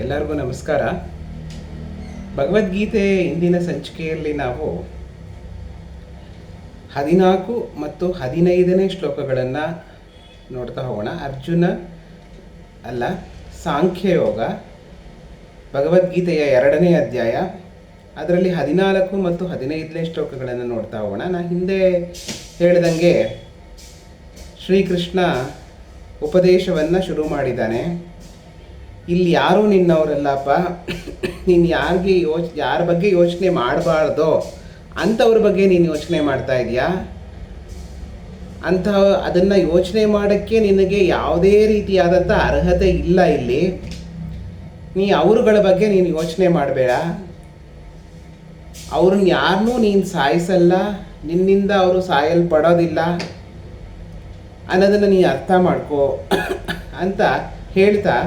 ಎಲ್ಲರಿಗೂ ನಮಸ್ಕಾರ. ಭಗವದ್ಗೀತೆ ಇಂದಿನ ಸಂಚಿಕೆಯಲ್ಲಿ ನಾವು 14 ಮತ್ತು 15ನೇ ಶ್ಲೋಕಗಳನ್ನು ನೋಡ್ತಾ ಹೋಗೋಣ. ಅರ್ಜುನ ಅಲ್ಲ, ಸಾಂಖ್ಯಯೋಗ, ಭಗವದ್ಗೀತೆಯ 2ನೇ ಅಧ್ಯಾಯ, ಅದರಲ್ಲಿ 14 ಮತ್ತು 15ನೇ ಶ್ಲೋಕಗಳನ್ನು ನೋಡ್ತಾ ಹೋಗೋಣ. ನಾನು ಹಿಂದೆ ಹೇಳಿದಂಗೆ ಶ್ರೀಕೃಷ್ಣ ಉಪದೇಶವನ್ನು ಶುರು ಮಾಡಿದ್ದಾನೆ. ಇಲ್ಲಿ ಯಾರೂ ನಿನ್ನವರಲ್ಲಪ್ಪ, ನೀನು ಯಾರ ಬಗ್ಗೆ ಯೋಚನೆ ಮಾಡಬಾರ್ದೋ ಅಂಥವ್ರ ಬಗ್ಗೆ ನೀನು ಯೋಚನೆ ಮಾಡ್ತಾ ಇದೆಯಾ? ಅದನ್ನು ಯೋಚನೆ ಮಾಡೋಕ್ಕೆ ನಿನಗೆ ಯಾವುದೇ ರೀತಿಯಾದಂಥ ಅರ್ಹತೆ ಇಲ್ಲ. ಇಲ್ಲಿ ಅವರುಗಳ ಬಗ್ಗೆ ನೀನು ಯೋಚನೆ ಮಾಡಬೇಡ. ಅವ್ರನ್ನ ಯಾರನ್ನೂ ನೀನು ಸಾಯಿಸಲ್ಲ, ನಿನ್ನಿಂದ ಅವರು ಸಾಯಲ್ಪಡೋದಿಲ್ಲ ಅನ್ನೋದನ್ನು ನೀನು ಅರ್ಥ ಮಾಡ್ಕೋ ಅಂತ ಹೇಳ್ತಾ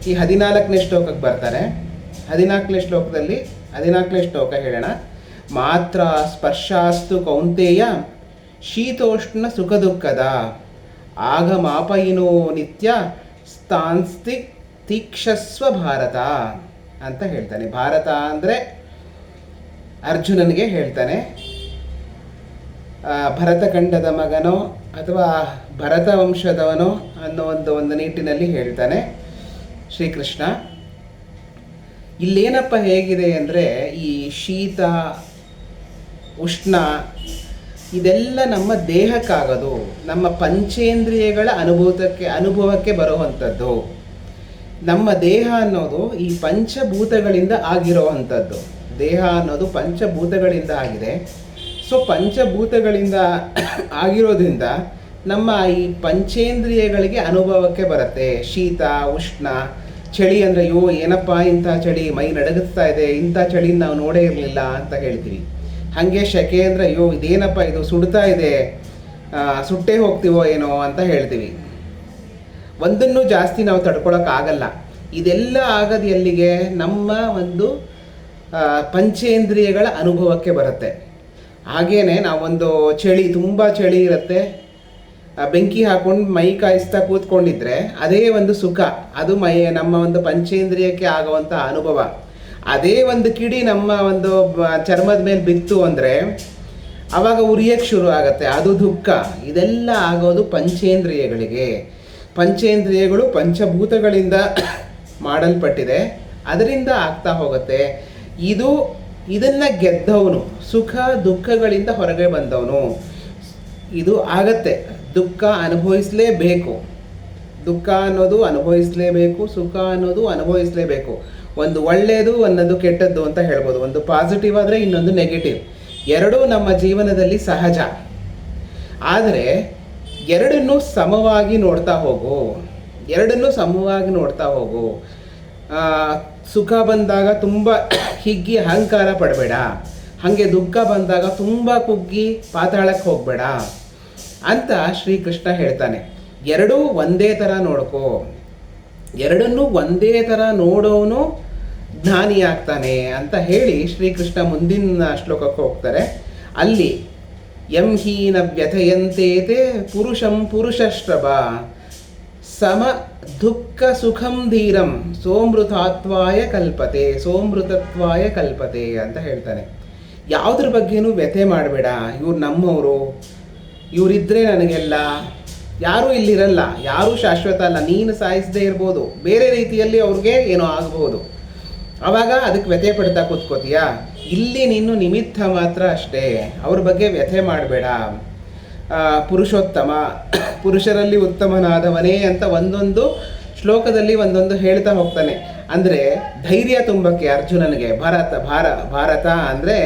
ಈ 14ನೇ ಶ್ಲೋಕಕ್ಕೆ ಬರ್ತಾರೆ. 14ನೇ ಶ್ಲೋಕ ಹೇಳೋಣ. ಮಾತ್ರ ಸ್ಪರ್ಶಾಸ್ತು ಕೌಂತೆಯ ಶೀತೋಷ್ಣ ಸುಖ ದುಃಖದ ಆಗಮಾಪಯಿನೋ ನಿತ್ಯ ಸ್ಥಾನ್ಸ್ತಿ ತೀಕ್ಷಸ್ವ ಭಾರತ ಅಂತ ಹೇಳ್ತಾನೆ. ಭಾರತ ಅಂದರೆ ಅರ್ಜುನನಿಗೆ ಹೇಳ್ತಾನೆ. ಭರತಖಂಡದ ಮಗನೋ ಅಥವಾ ಭರತ ವಂಶದವನೋ ಅನ್ನೋ ಒಂದು ನಿಟ್ಟಿನಲ್ಲಿ ಹೇಳ್ತಾನೆ ಶ್ರೀಕೃಷ್ಣ. ಇಲ್ಲೇನಪ್ಪ ಹೇಗಿದೆ ಅಂದರೆ, ಈ ಶೀತ ಉಷ್ಣ ಇದೆಲ್ಲ ನಮ್ಮ ದೇಹಕ್ಕಾಗೋದು, ನಮ್ಮ ಪಂಚೇಂದ್ರಿಯಗಳ ಅನುಭವಕ್ಕೆ ಬರುವಂಥದ್ದು. ನಮ್ಮ ದೇಹ ಅನ್ನೋದು ಈ ಪಂಚಭೂತಗಳಿಂದ ಆಗಿರೋವಂಥದ್ದು. ದೇಹ ಅನ್ನೋದು ಪಂಚಭೂತಗಳಿಂದ ಆಗಿದೆ. ಸೊ ಪಂಚಭೂತಗಳಿಂದ ಆಗಿರೋದ್ರಿಂದ ನಮ್ಮ ಈ ಪಂಚೇಂದ್ರಿಯಗಳಿಗೆ ಅನುಭವಕ್ಕೆ ಬರುತ್ತೆ. ಶೀತ ಉಷ್ಣ, ಚಳಿ ಅಂದರೆ ಅಯ್ಯೋ ಏನಪ್ಪ ಇಂಥ ಚಳಿ, ಮೈ ನಡಗಿಸ್ತಾ ಇದೆ, ಇಂಥ ಚಳಿ ನಾವು ನೋಡೇ ಇರಲಿಲ್ಲ ಅಂತ ಹೇಳ್ತೀವಿ. ಹಾಗೆ ಶೆಕೆ ಅಂದರೆ ಅಯ್ಯೋ ಇದೇನಪ್ಪ ಇದು ಸುಡ್ತಾ ಇದೆ, ಸುಟ್ಟೇ ಹೋಗ್ತೀವೋ ಏನೋ ಅಂತ ಹೇಳ್ತೀವಿ. ಒಂದನ್ನು ಜಾಸ್ತಿ ನಾವು ತಡ್ಕೊಳಕ್ಕಾಗಲ್ಲ. ಇದೆಲ್ಲ ಆಗೋದು ಎಲ್ಲಿಗೆ? ನಮ್ಮ ಒಂದು ಪಂಚೇಂದ್ರಿಯಗಳ ಅನುಭವಕ್ಕೆ ಬರುತ್ತೆ. ಹಾಗೇನೆ ನಾವೊಂದು ತುಂಬ ಚಳಿ ಇರುತ್ತೆ, ಬೆಂಕಿ ಹಾಕೊಂಡು ಮೈ ಕಾಯಿಸ್ತಾ ಕೂತ್ಕೊಂಡಿದ್ರೆ ಅದೇ ಒಂದು ಸುಖ, ಅದು ನಮ್ಮ ಒಂದು ಪಂಚೇಂದ್ರಿಯಕ್ಕೆ ಆಗುವಂಥ ಅನುಭವ. ಅದೇ ಒಂದು ಕಿಡಿ ನಮ್ಮ ಒಂದು ಚರ್ಮದ ಮೇಲೆ ಬಿತ್ತು ಅಂದರೆ ಆವಾಗ ಉರಿಯಕ್ಕೆ ಶುರು ಆಗುತ್ತೆ, ಅದು ದುಃಖ. ಇದೆಲ್ಲ ಆಗೋದು ಪಂಚೇಂದ್ರಿಯಗಳಿಗೆ. ಪಂಚೇಂದ್ರಿಯಗಳು ಪಂಚಭೂತಗಳಿಂದ ಮಾಡಲ್ಪಟ್ಟಿದೆ, ಅದರಿಂದ ಆಗ್ತಾ ಹೋಗುತ್ತೆ. ಇದನ್ನು ಗೆದ್ದವನು, ಸುಖ ದುಃಖಗಳಿಂದ ಹೊರಗೆ ಬಂದವನು. ಇದು ಆಗತ್ತೆ. ದುಃಖ ಅನುಭವಿಸಲೇಬೇಕು, ದುಃಖ ಅನ್ನೋದು ಅನುಭವಿಸಲೇಬೇಕು, ಸುಖ ಅನ್ನೋದು ಅನುಭವಿಸಲೇಬೇಕು. ಒಂದು ಒಳ್ಳೆಯದು ಅನ್ನೋದು ಕೆಟ್ಟದ್ದು ಅಂತ ಹೇಳ್ಬೋದು. ಒಂದು ಪಾಸಿಟಿವ್ ಆದರೆ ಇನ್ನೊಂದು ನೆಗೆಟಿವ್, ಎರಡೂ ನಮ್ಮ ಜೀವನದಲ್ಲಿ ಸಹಜ. ಆದರೆ ಎರಡನ್ನೂ ಸಮವಾಗಿ ನೋಡ್ತಾ ಹೋಗು. ಸುಖ ಬಂದಾಗ ತುಂಬ ಹಿಗ್ಗಿ ಅಹಂಕಾರ ಪಡಬೇಡ, ಹಾಗೆ ದುಃಖ ಬಂದಾಗ ತುಂಬ ಕುಗ್ಗಿ ಪಾತಾಳಕ್ಕೆ ಹೋಗಬೇಡ ಅಂತ ಶ್ರೀಕೃಷ್ಣ ಹೇಳ್ತಾನೆ. ಎರಡೂ ಒಂದೇ ಥರ ನೋಡ್ಕೋ. ಎರಡನ್ನೂ ಒಂದೇ ಥರ ನೋಡೋನು ಜ್ಞಾನಿ ಆಗ್ತಾನೆ ಅಂತ ಹೇಳಿ ಶ್ರೀಕೃಷ್ಣ ಮುಂದಿನ ಶ್ಲೋಕಕ್ಕೆ ಹೋಗ್ತಾರೆ. ಅಲ್ಲಿ ಯಂ ಹೀನ ವ್ಯಥಯಂತೇತೆ ಪುರುಷಂ ಪುರುಷಶ್ರಭ ಸಮ ದುಃಖ ಸುಖಂ ಧೀರಂ ಸೋಮೃತತ್ವಾಯ ಕಲ್ಪತೆ ಅಂತ ಹೇಳ್ತಾನೆ. ಯಾವುದ್ರ ಬಗ್ಗೆನೂ ವ್ಯಥೆ ಮಾಡಬೇಡ. ಇವ್ರು ನಮ್ಮವರು, ಇವರಿದ್ದರೆ ನನಗೆಲ್ಲ, ಯಾರೂ ಇಲ್ಲಿರಲ್ಲ, ಯಾರೂ ಶಾಶ್ವತ ಅಲ್ಲ. ನೀನು ಸಾಯಿಸದೇ ಇರ್ಬೋದು, ಬೇರೆ ರೀತಿಯಲ್ಲಿ ಅವ್ರಿಗೆ ಏನೋ ಆಗಬಹುದು. ಆವಾಗ ಅದಕ್ಕೆ ವ್ಯಥೆ ಪಡ್ತಾ ಕೂತ್ಕೋತೀಯಾ? ಇಲ್ಲಿ ನೀನು ನಿಮಿತ್ತ ಮಾತ್ರ ಅಷ್ಟೇ, ಅವ್ರ ಬಗ್ಗೆ ವ್ಯಥೆ ಮಾಡಬೇಡ. ಪುರುಷೋತ್ತಮ, ಪುರುಷರಲ್ಲಿ ಉತ್ತಮನಾದವನೇ ಅಂತ ಒಂದೊಂದು ಶ್ಲೋಕದಲ್ಲಿ ಒಂದೊಂದು ಹೇಳ್ತಾ ಹೋಗ್ತಾನೆ. ಅಂದರೆ ಧೈರ್ಯ ತುಂಬಕ್ಕೆ ಅರ್ಜುನನಿಗೆ. ಭಾರತ ಅಂದರೆ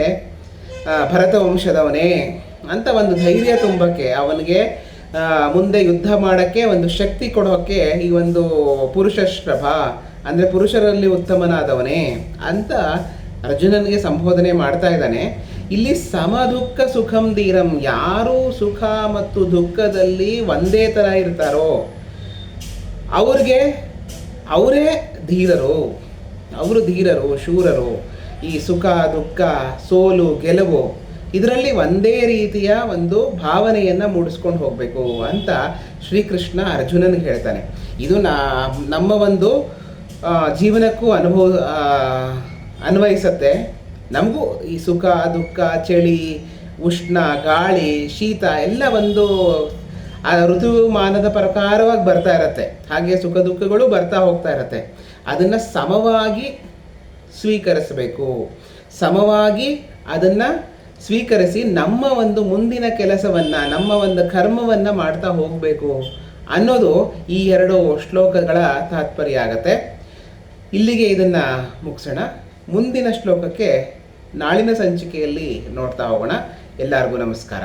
ಭರತ ವಂಶದವನೇ ಅಂತ ಒಂದು ಧೈರ್ಯ ತುಂಬಕ್ಕೆ, ಅವನಿಗೆ ಮುಂದೆ ಯುದ್ಧ ಮಾಡೋಕ್ಕೆ ಒಂದು ಶಕ್ತಿ ಕೊಡೋಕ್ಕೆ ಈ ಒಂದು ಪುರುಷಶ್ರಭ ಅಂದರೆ ಪುರುಷರಲ್ಲಿ ಉತ್ತಮನಾದವನೇ ಅಂತ ಅರ್ಜುನನಿಗೆ ಸಂಬೋಧನೆ ಮಾಡ್ತಾ ಇದ್ದಾನೆ. ಇಲ್ಲಿ ಸಮ ದುಃಖ ಸುಖಂ ಧೀರಂ, ಯಾರು ಸುಖ ಮತ್ತು ದುಃಖದಲ್ಲಿ ಒಂದೇ ಥರ ಇರ್ತಾರೋ ಅವರೇ ಧೀರರು, ಶೂರರು. ಈ ಸುಖ ದುಃಖ ಸೋಲು ಗೆಲುವು ಇದರಲ್ಲಿ ಒಂದೇ ರೀತಿಯ ಒಂದು ಭಾವನೆಯನ್ನು ಮೂಡಿಸ್ಕೊಂಡು ಹೋಗಬೇಕು ಅಂತ ಶ್ರೀಕೃಷ್ಣ ಅರ್ಜುನನಿಗೆ ಹೇಳ್ತಾನೆ. ಇದು ನಮ್ಮ ಒಂದು ಜೀವನಕ್ಕೂ ಅನ್ವಯಿಸುತ್ತೆ. ನಮಗೂ ಈ ಸುಖ ದುಃಖ ಚಳಿ ಉಷ್ಣ ಗಾಳಿ ಶೀತ ಎಲ್ಲ ಒಂದು ಆ ಋತುಮಾನದ ಪ್ರಕಾರವಾಗಿ ಬರ್ತಾ ಇರತ್ತೆ. ಹಾಗೆ ಸುಖ ದುಃಖಗಳು ಬರ್ತಾ ಹೋಗ್ತಾ ಇರತ್ತೆ. ಅದನ್ನು ಸಮವಾಗಿ ಸ್ವೀಕರಿಸಬೇಕು. ಸಮವಾಗಿ ಅದನ್ನು ಸ್ವೀಕರಿಸಿ ನಮ್ಮ ಒಂದು ಮುಂದಿನ ಕೆಲಸವನ್ನು ನಮ್ಮ ಒಂದು ಕರ್ಮವನ್ನು ಮಾಡ್ತಾ ಹೋಗಬೇಕು ಅನ್ನೋದು ಈ 2 ಶ್ಲೋಕಗಳ ತಾತ್ಪರ್ಯ ಆಗತ್ತೆ. ಇಲ್ಲಿಗೆ ಇದನ್ನು ಮುಗಿಸೋಣ. ಮುಂದಿನ ಶ್ಲೋಕಕ್ಕೆ ನಾಳಿನ ಸಂಚಿಕೆಯಲ್ಲಿ ನೋಡ್ತಾ ಹೋಗೋಣ. ಎಲ್ಲರಿಗೂ ನಮಸ್ಕಾರ.